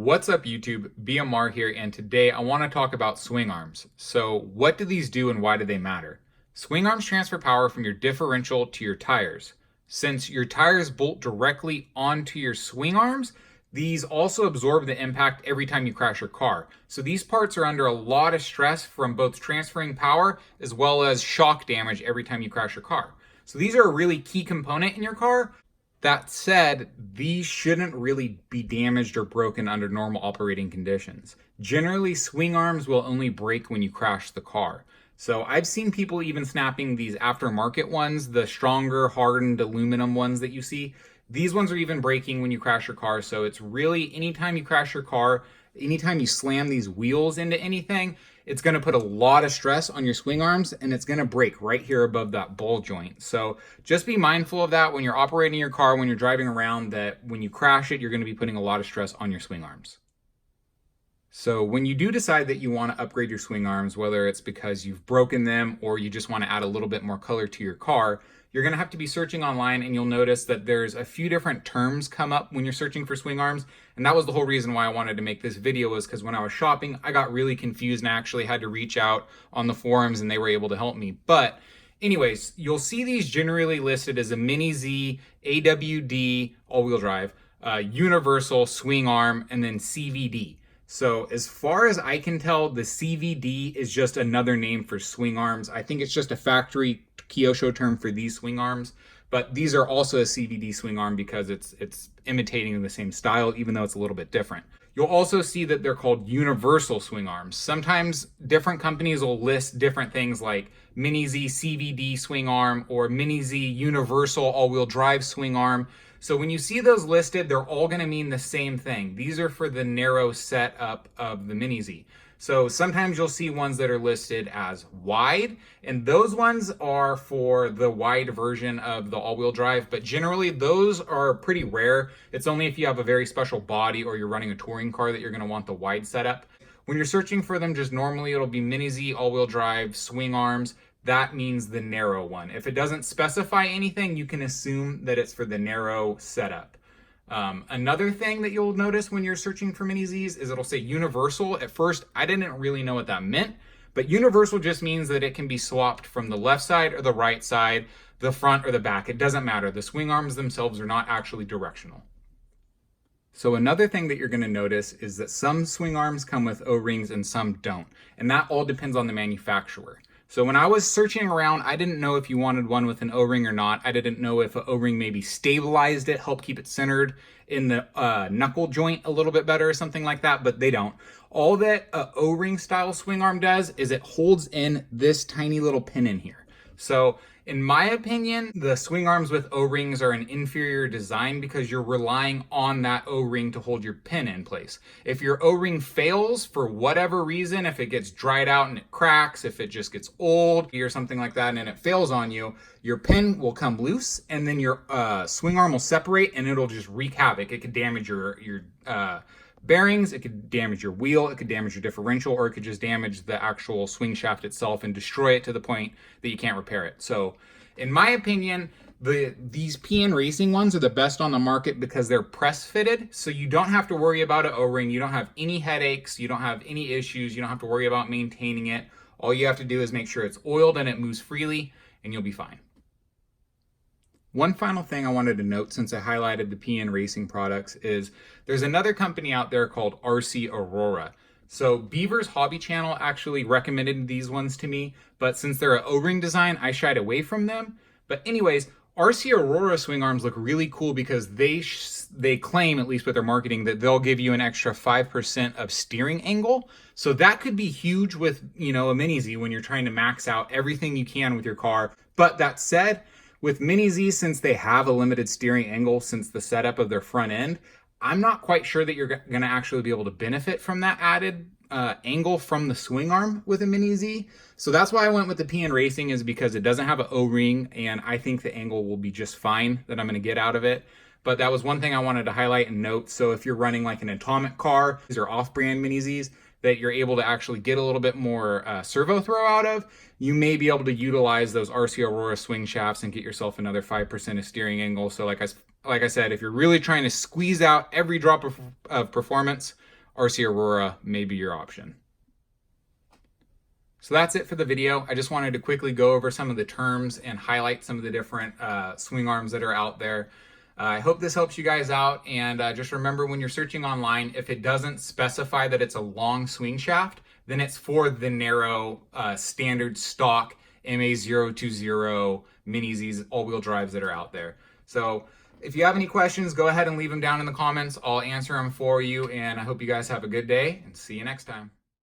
What's up YouTube, BMR here, and today I want to talk about swing arms. So what do these do and why do they matter? Swing arms transfer power from your differential to your tires. Since your tires bolt directly onto your swing arms, these also absorb the impact every time you crash your car. So these parts are under a lot of stress from both transferring power as well as shock damage every time you crash your car. So these are a really key component in your car. That said, these shouldn't really be damaged or broken under normal operating conditions. Generally, swing arms will only break when you crash the car. So I've seen people even snapping these aftermarket ones, the stronger hardened aluminum ones that you see. These ones are even breaking when you crash your car. So it's really anytime you crash your car, anytime you slam these wheels into anything, it's going to put a lot of stress on your swing arms and it's going to break right here above that ball joint. So just be mindful of that when you're operating your car, when you're driving around, that when you crash it, you're going to be putting a lot of stress on your swing arms. So when you do decide that you want to upgrade your swing arms, whether it's because you've broken them or you just want to add a little bit more color to your car, you're going to have to be searching online, and you'll notice that there's a few different terms come up when you're searching for swing arms. And that was the whole reason why I wanted to make this video, was because when I was shopping, I got really confused and I actually had to reach out on the forums and they were able to help me. But anyways, you'll see these generally listed as a Mini-z AWD all-wheel drive, universal swing arm, and then CVD. So as far as I can tell, the CVD is just another name for swing arms. I think it's just a factory Kyosho term for these swing arms, but these are also a CVD swing arm because it's imitating the same style, even though it's a little bit different. You'll also see that they're called universal swing arms. Sometimes different companies will list different things like Mini-z CVD swing arm or Mini-z universal all-wheel drive swing arm. So when you see those listed, they're all going to mean the same thing. These are for the narrow setup of the Mini-z. So sometimes you'll see ones that are listed as wide, and those ones are for the wide version of the all-wheel drive, but generally those are pretty rare. It's only if you have a very special body or you're running a touring car that you're going to want the wide setup. When you're searching for them, just normally it'll be Mini-z all-wheel drive swing arms. That means the narrow one. If it doesn't specify anything, you can assume that it's for the narrow setup. Another thing that you'll notice when you're searching for Mini-z's is it'll say universal. At first, I didn't really know what that meant, but universal just means that it can be swapped from the left side or the right side, the front or the back. It doesn't matter. The swing arms themselves are not actually directional. So another thing that you're going to notice is that some swing arms come with O-rings and some don't, and that all depends on the manufacturer. So when I was searching around, I didn't know if you wanted one with an O-ring or not. I didn't know if an O-ring maybe stabilized it, helped keep it centered in the knuckle joint a little bit better or something like that, but they don't. All that O-ring style swing arm does is it holds in this tiny little pin in here. So in my opinion, the swing arms with O-rings are an inferior design because you're relying on that O-ring to hold your pin in place. If your O-ring fails for whatever reason, if it gets dried out and it cracks, if it just gets old or something like that and it fails on you, your pin will come loose and then your swing arm will separate and it'll just wreak havoc. It could damage your bearings, it could damage your wheel, it could damage your differential, or it could just damage the actual swing shaft itself and destroy it to the point that you can't repair it. So in my opinion, these PN Racing ones are the best on the market because they're press fitted, so you don't have to worry about an O-ring, you don't have any headaches, you don't have any issues, you don't have to worry about maintaining it. All you have to do is make sure it's oiled and it moves freely and you'll be fine. One final thing I wanted to note since I highlighted the PN Racing products is there's another company out there called RC Aurora. So Beaver's Hobby Channel actually recommended these ones to me, but since they're an O-ring design, I shied away from them. But anyways, RC Aurora swing arms look really cool because they claim, at least with their marketing, that they'll give you an extra 5% of steering angle. So that could be huge with, a Mini-z when you're trying to max out everything you can with your car. But that said, with Mini-z, since they have a limited steering angle since the setup of their front end, I'm not quite sure that you're going to actually be able to benefit from that added angle from the swing arm with a Mini-z. So that's why I went with the PN Racing, is because it doesn't have an O-ring and I think the angle will be just fine that I'm going to get out of it. But that was one thing I wanted to highlight and note. So if you're running like an Atomic car, these are off-brand Mini-z's that you're able to actually get a little bit more servo throw out of, you may be able to utilize those RC Aurora swing shafts and get yourself another 5% of steering angle. So like I said, if you're really trying to squeeze out every drop of performance RC Aurora may be your option. So that's it for the video. I just wanted to quickly go over some of the terms and highlight some of the different swing arms that are out there. I hope this helps you guys out, and just remember, when you're searching online, if it doesn't specify that it's a long swing shaft, then it's for the narrow standard stock MA-020 Mini-z all-wheel drives that are out there. So if you have any questions, go ahead and leave them down in the comments. I'll answer them for you, and I hope you guys have a good day, and see you next time.